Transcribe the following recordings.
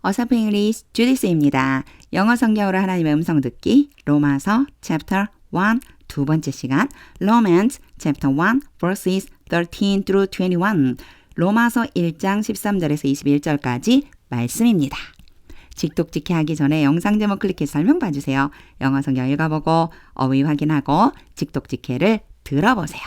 어사프 잉글리시 주디스입니다. 영어 성경으로 하나님의 음성 듣기 로마서 챕터 1 두 번째 시간 Romans chapter 1 verses 13 through 21 로마서 1장 13절에서 21절까지 말씀입니다. 직독직해 하기 전에 영상 제목 클릭해서 설명 봐주세요. 영어 성경 읽어보고 어휘 확인하고 직독직해를 들어보세요.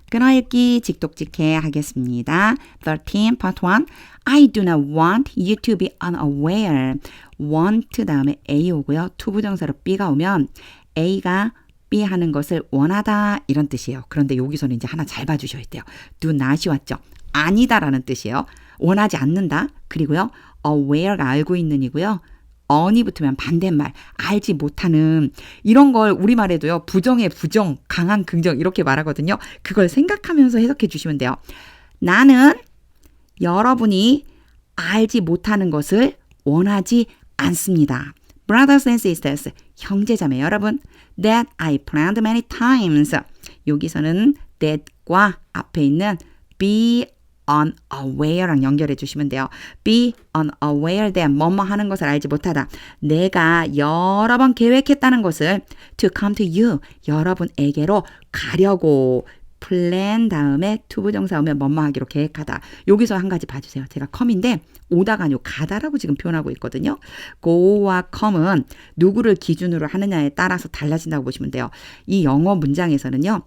끊어 읽기 직독직해 하겠습니다. 13 part 1 I do not want you to be unaware. want 다음에 A 오고요. 투부정사로 B가 오면 A가 B 하는 것을 원하다 이런 뜻이에요. 그런데 여기서는 이제 하나 잘 봐주셔야 돼요. do not이 왔죠. 아니다라는 뜻이에요. 원하지 않는다. 그리고요. aware가 알고 있는 이고요. on이 붙으면 반대말, 알지 못하는 이런 걸 우리말에도요. 부정의 부정, 강한 긍정 이렇게 말하거든요. 그걸 생각하면서 해석해 주시면 돼요. 나는 여러분이 알지 못하는 것을 원하지 않습니다. Brothers and sisters, 형제자매 여러분, that I planned many times. 여기서는 that과 앞에 있는 be unaware랑 연결해 주시면 돼요. Be unaware that 뭐뭐 하는 것을 알지 못하다. 내가 여러 번 계획했다는 것을 to come to you, 여러분에게로 가려고 plan 다음에 투부정사 오면 뭐뭐 하기로 계획하다. 여기서 한 가지 봐주세요. 제가 come인데 오다가 아니고 가다라고 지금 표현하고 있거든요. go와 come은 누구를 기준으로 하느냐에 따라서 달라진다고 보시면 돼요. 이 영어 문장에서는요.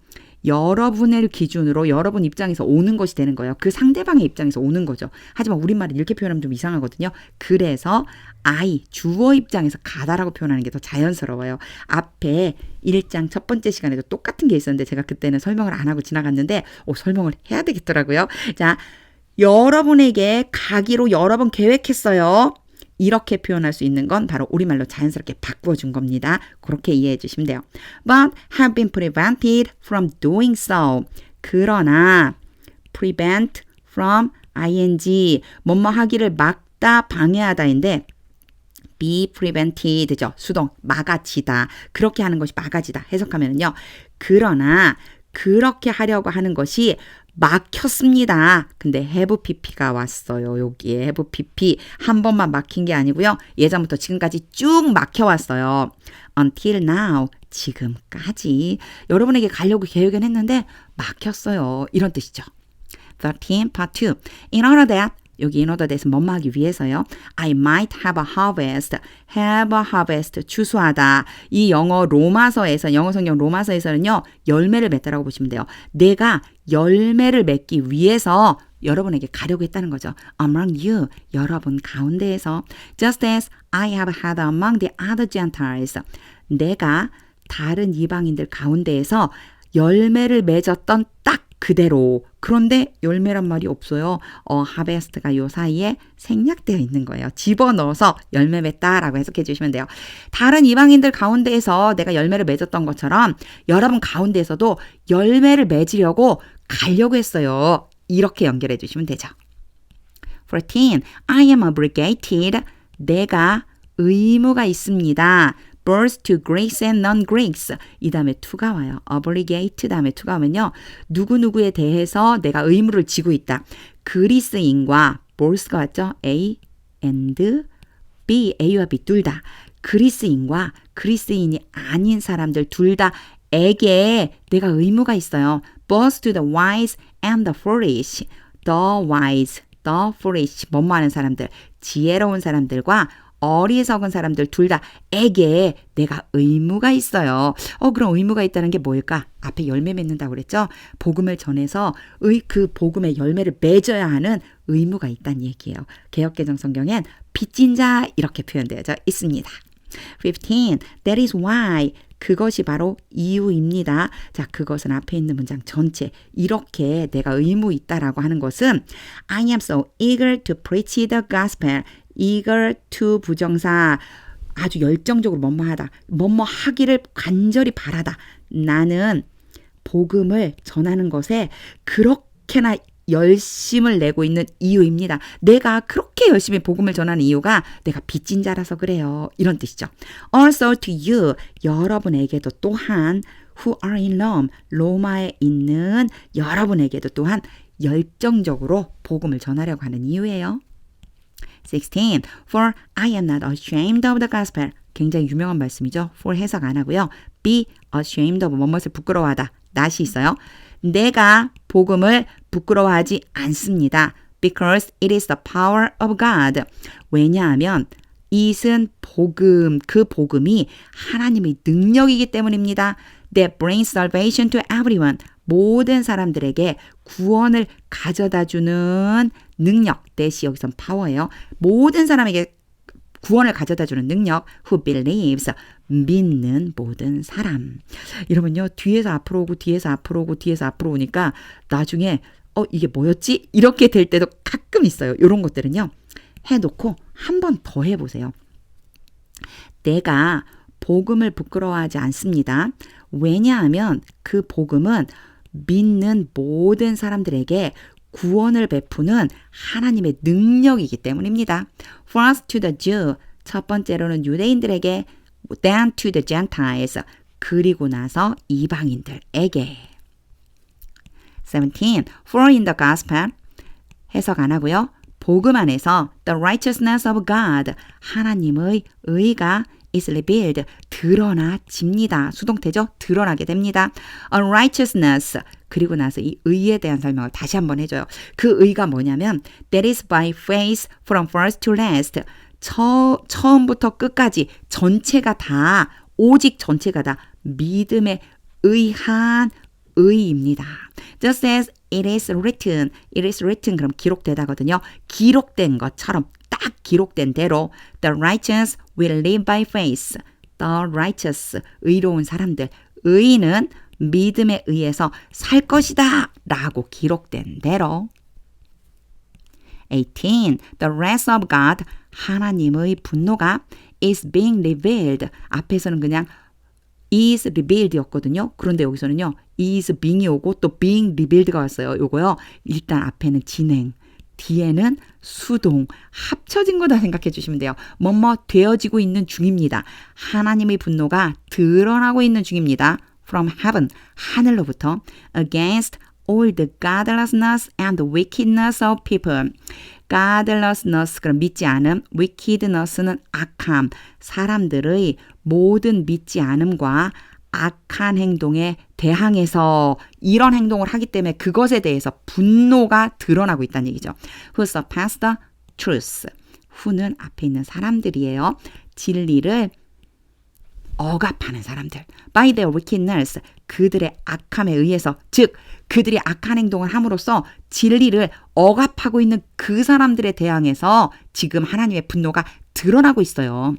여러분을 기준으로 여러분 입장에서 오는 것이 되는 거예요. 그 상대방의 입장에서 오는 거죠. 하지만 우리말을 이렇게 표현하면 좀 이상하거든요. 그래서 I, 주어 입장에서 가다라고 표현하는 게 더 자연스러워요. 앞에 1장 첫 번째 시간에도 똑같은 게 있었는데 제가 그때는 설명을 안 하고 지나갔는데 설명을 해야 되겠더라고요. 자, 여러분에게 가기로 여러 번 계획했어요. 이렇게 표현할 수 있는 건 바로 우리말로 자연스럽게 바꾸어준 겁니다. 그렇게 이해해 주시면 돼요. But have been prevented from doing so. 그러나 prevent from ing 뭐뭐 하기를 막다 방해하다인데 be prevented죠. 수동 막아지다. 그렇게 하는 것이 막아지다. 해석하면요. 그러나 그렇게 하려고 하는 것이 막혔습니다. 근데 have pp가 왔어요. 여기에 have pp 한 번만 막힌 게 아니고요. 예전부터 지금까지 쭉 막혀왔어요. Until now, 지금까지 여러분에게 가려고 계획은 했는데 막혔어요. 이런 뜻이죠. 13 part 2 In order that 여기 in order that은 뭐뭐 하기 위해서요. I might have a harvest. have a harvest. 추수하다. 이 영어 로마서에서 영어 성경 로마서에서는요. 열매를 맺다라고 보시면 돼요. 내가 열매를 맺기 위해서 여러분에게 가려고 했다는 거죠. Among you. 여러분 가운데에서. Just as I have had among the other Gentiles. 내가 다른 이방인들 가운데에서 열매를 맺었던 딱 그대로. 그런데 열매란 말이 없어요. harvest가 요 사이에 생략되어 있는 거예요. 집어넣어서 열매 맺다라고 해석해 주시면 돼요. 다른 이방인들 가운데에서 내가 열매를 맺었던 것처럼 여러분 가운데에서도 열매를 맺으려고 가려고 했어요. 이렇게 연결해 주시면 되죠. 14. I am obligated. 내가 의무가 있습니다. Birth to Greeks and non-Greeks. 이 다음에 to가 와요. obligate 다음에 to가 오면요. 누구누구에 대해서 내가 의무를 지고 있다. 그리스인과 birth가 왔죠. A and B, A와 B 둘 다. 그리스인과 그리스인이 아닌 사람들 둘 다에게 내가 의무가 있어요. Both to the wise and the foolish. The wise, the foolish. 뭐뭐 하는 사람들. 지혜로운 사람들과 어리석은 사람들 둘 다에게 내가 의무가 있어요. 그럼 의무가 있다는 게 뭘까? 앞에 열매 맺는다고 그랬죠? 복음을 전해서 그 복음의 열매를 맺어야 하는 의무가 있다는 얘기예요. 개역개정 성경엔 빚진 자 이렇게 표현되어져 있습니다. 15. That is why. 그것이 바로 이유입니다. 자, 그것은 앞에 있는 문장 전체 이렇게 내가 의무 있다라고 하는 것은 I am so eager to preach the gospel. eager to 부정사 아주 열정적으로 뭐뭐하다. 뭐뭐 하기를 간절히 바라다. 나는 복음을 전하는 것에 그렇게나 열심을 내고 있는 이유입니다. 내가 그렇게 열심히 복음을 전하는 이유가 내가 빚진 자라서 그래요. 이런 뜻이죠. Also to you, 여러분에게도 또한 who are in Rome, 로마에 있는 여러분에게도 또한 열정적으로 복음을 전하려고 하는 이유예요. 16. For I am not ashamed of the gospel. 굉장히 유명한 말씀이죠. for 해석 안 하고요. be ashamed of 뭐뭇을 부끄러워하다. not이 있어요. 내가 복음을 부끄러워하지 않습니다. Because it is the power of God. 왜냐하면 it은 복음, 그 복음이 하나님의 능력이기 때문입니다. That brings salvation to everyone. 모든 사람들에게 구원을 가져다주는 능력. that이 여기선 power예요. 모든 사람에게 구원을 가져다주는 능력. Who believes. 믿는 모든 사람. 이러면요. 뒤에서 앞으로 오고 뒤에서 앞으로 오고 뒤에서 앞으로 오니까 나중에 이게 뭐였지? 이렇게 될 때도 가끔 있어요. 이런 것들은요. 해놓고 한 번 더 해보세요. 내가 복음을 부끄러워하지 않습니다. 왜냐하면 그 복음은 믿는 모든 사람들에게 구원을 베푸는 하나님의 능력이기 때문입니다. First to the Jew, 첫 번째로는 유대인들에게, then to the Gentiles, 그리고 나서 이방인들에게. 17. For in the gospel, 해석 안 하고요. 복음 안에서 the righteousness of God, 하나님의 의가 is revealed, 드러나집니다. 수동태죠? 드러나게 됩니다. A righteousness, 그리고 나서 이 의에 대한 설명을 다시 한번 해줘요. 그 의가 뭐냐면 that is by faith from first to last, 처음부터 끝까지 전체가 다, 오직 전체가 다 믿음에 의한 의입니다. Just as it is written, it is written 그럼 기록되다거든요. 기록된 것처럼 딱 기록된 대로 the righteous will live by faith. The righteous, 의로운 사람들, 의인은 믿음에 의해서 살 것이다 라고 기록된 대로. 18. The wrath of God, 하나님의 분노가 is being revealed. 앞에서는 그냥 is revealed 였거든요. 그런데 여기서는요. is being이 오고 또 being revealed가 왔어요. 요거요. 일단 앞에는 진행, 뒤에는 수동, 합쳐진 거다 생각해 주시면 돼요. 뭐뭐 되어지고 있는 중입니다. 하나님의 분노가 드러나고 있는 중입니다. From heaven, 하늘로부터 against all the godlessness and the wickedness of people. godlessness, 그럼 믿지 않음, wickedness는 악함, 사람들의 모든 믿지 않음과 악한 행동에 대항해서 이런 행동을 하기 때문에 그것에 대해서 분노가 드러나고 있다는 얘기죠. Who surpass the truth. who는 앞에 있는 사람들이에요. 진리를 억압하는 사람들. By their wickedness. 그들의 악함에 의해서, 즉 그들이 악한 행동을 함으로써 진리를 억압하고 있는 그 사람들에 대항해서 지금 하나님의 분노가 드러나고 있어요.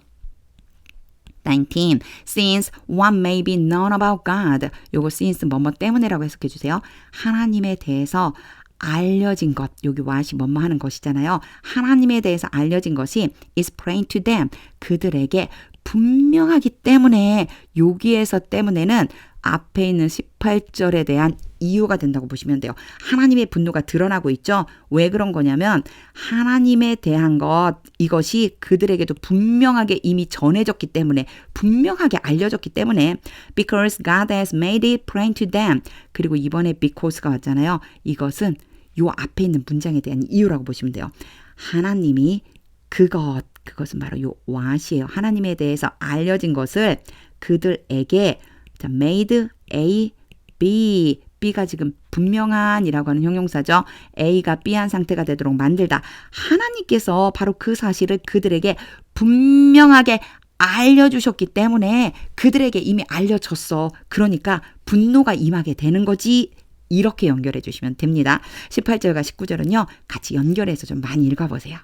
19. Since one may be known about God. 요거 since 뭐뭐 때문에라고 해석해 주세요. 하나님에 대해서 알려진 것, 여기 what이 뭐뭐 하는 것이잖아요. 하나님에 대해서 알려진 것이 is plain to them. 그들에게 분명하기 때문에 여기에서 때문에는 앞에 있는 18절에 대한 이유가 된다고 보시면 돼요. 하나님의 분노가 드러나고 있죠. 왜 그런 거냐면 하나님에 대한 것, 이것이 그들에게도 분명하게 이미 전해졌기 때문에, 분명하게 알려졌기 때문에 because God has made it plain to them. 그리고 이번에 because가 왔잖아요. 이것은 요 앞에 있는 문장에 대한 이유라고 보시면 돼요. 하나님이 그것은 바로 요 what이에요. 하나님에 대해서 알려진 것을 그들에게 made A, B, B가 지금 분명한이라고 하는 형용사죠. A가 B한 상태가 되도록 만들다. 하나님께서 바로 그 사실을 그들에게 분명하게 알려주셨기 때문에 그들에게 이미 알려졌어. 그러니까 분노가 임하게 되는 거지. 이렇게 연결해 주시면 됩니다. 18절과 19절은요. 같이 연결해서 좀 많이 읽어보세요.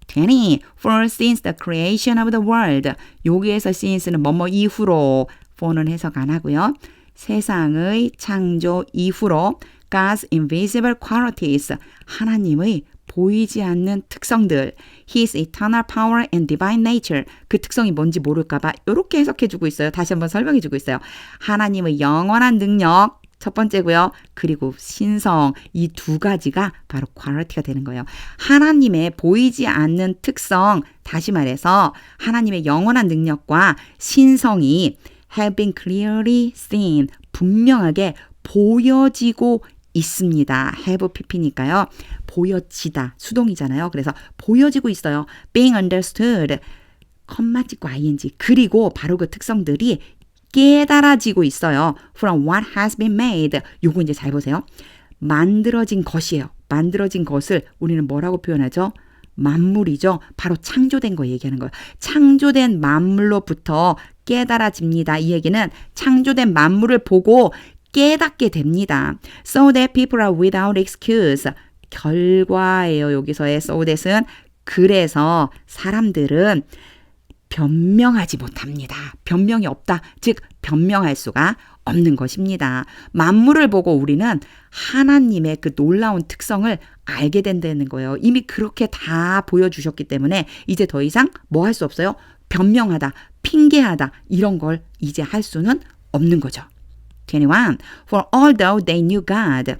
20. For since the creation of the world. 여기에서 since는 뭐뭐 이후로, for는 해석 안 하고요. 세상의 창조 이후로 God's invisible qualities, 하나님의 보이지 않는 특성들, His eternal power and divine nature, 그 특성이 뭔지 모를까 봐 이렇게 해석해 주고 있어요. 다시 한번 설명해 주고 있어요. 하나님의 영원한 능력, 첫 번째고요. 그리고 신성, 이 두 가지가 바로 quality가 되는 거예요. 하나님의 보이지 않는 특성, 다시 말해서 하나님의 영원한 능력과 신성이 have been clearly seen, 분명하게 보여지고 있습니다. have pp니까요. 보여지다. 수동이잖아요. 그래서 보여지고 있어요. being understood. 컴마 찍고 ing. 그리고 바로 그 특성들이 깨달아지고 있어요. from what has been made. 요거 이제 잘 보세요. 만들어진 것이에요. 만들어진 것을 우리는 뭐라고 표현하죠? 만물이죠. 바로 창조된 거 얘기하는 거예요. 창조된 만물로부터 깨달아집니다. 이 얘기는 창조된 만물을 보고 깨닫게 됩니다. So that people are without excuse. 결과예요. 여기서의 so that은 그래서 사람들은 변명하지 못합니다. 변명이 없다. 즉 변명할 수가 없는 것입니다. 만물을 보고 우리는 하나님의 그 놀라운 특성을 알게 된다는 거예요. 이미 그렇게 다 보여주셨기 때문에 이제 더 이상 뭐 할 수 없어요? 변명하다, 핑계하다 이런 걸 이제 할 수는 없는 거죠. 21. For although they knew God.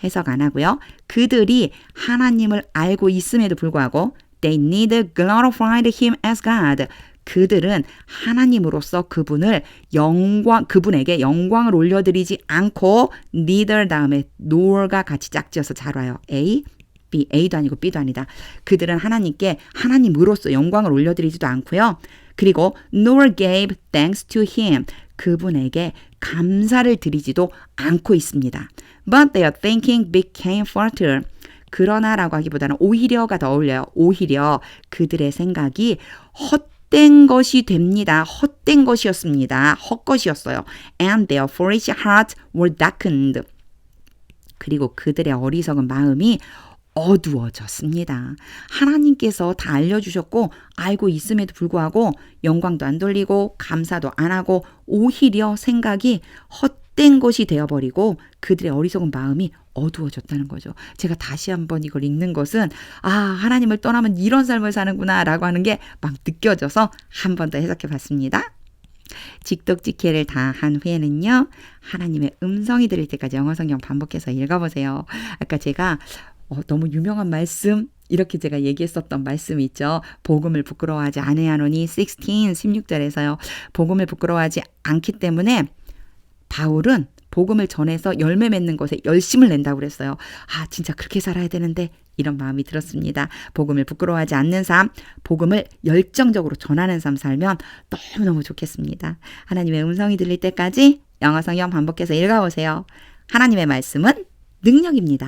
해석 안 하고요. 그들이 하나님을 알고 있음에도 불구하고 they neither glorified him as God. 그들은 하나님으로서 그분에게 영광을 올려드리지 않고 neither 다음에 nor가 같이 짝지어서 잘 와요. A, B, A도 아니고 B도 아니다. 그들은 하나님께 하나님으로서 영광을 올려드리지도 않고요. 그리고 nor gave thanks to him. 그분에게 감사를 드리지도 않고 있습니다. But their thinking became futile. 그러나라고 하기보다는 오히려가 더 어울려요. 오히려 그들의 생각이 헛된 것이 됩니다. 헛된 것이었습니다. 헛것이었어요. And their foolish hearts were darkened. 그리고 그들의 어리석은 마음이 어두워졌습니다. 하나님께서 다 알려주셨고 알고 있음에도 불구하고 영광도 안 돌리고 감사도 안 하고 오히려 생각이 헛된 것이 되어버리고 그들의 어리석은 마음이 어두워졌다는 거죠. 제가 다시 한번 이걸 읽는 것은 하나님을 떠나면 이런 삶을 사는구나 라고 하는 게 막 느껴져서 한 번 더 해석해 봤습니다. 직독직해를 다 한 후에는요. 하나님의 음성이 들릴 때까지 영어 성경 반복해서 읽어보세요. 아까 제가 너무 유명한 말씀 이렇게 제가 얘기했었던 말씀이 있죠. 복음을 부끄러워하지 아니하노니 16절에서요. 복음을 부끄러워하지 않기 때문에 바울은 복음을 전해서 열매 맺는 것에 열심을 낸다고 그랬어요. 진짜 그렇게 살아야 되는데 이런 마음이 들었습니다. 복음을 부끄러워하지 않는 삶, 복음을 열정적으로 전하는 삶 살면 너무너무 좋겠습니다. 하나님의 음성이 들릴 때까지 영어 성경 반복해서 읽어보세요. 하나님의 말씀은 능력입니다.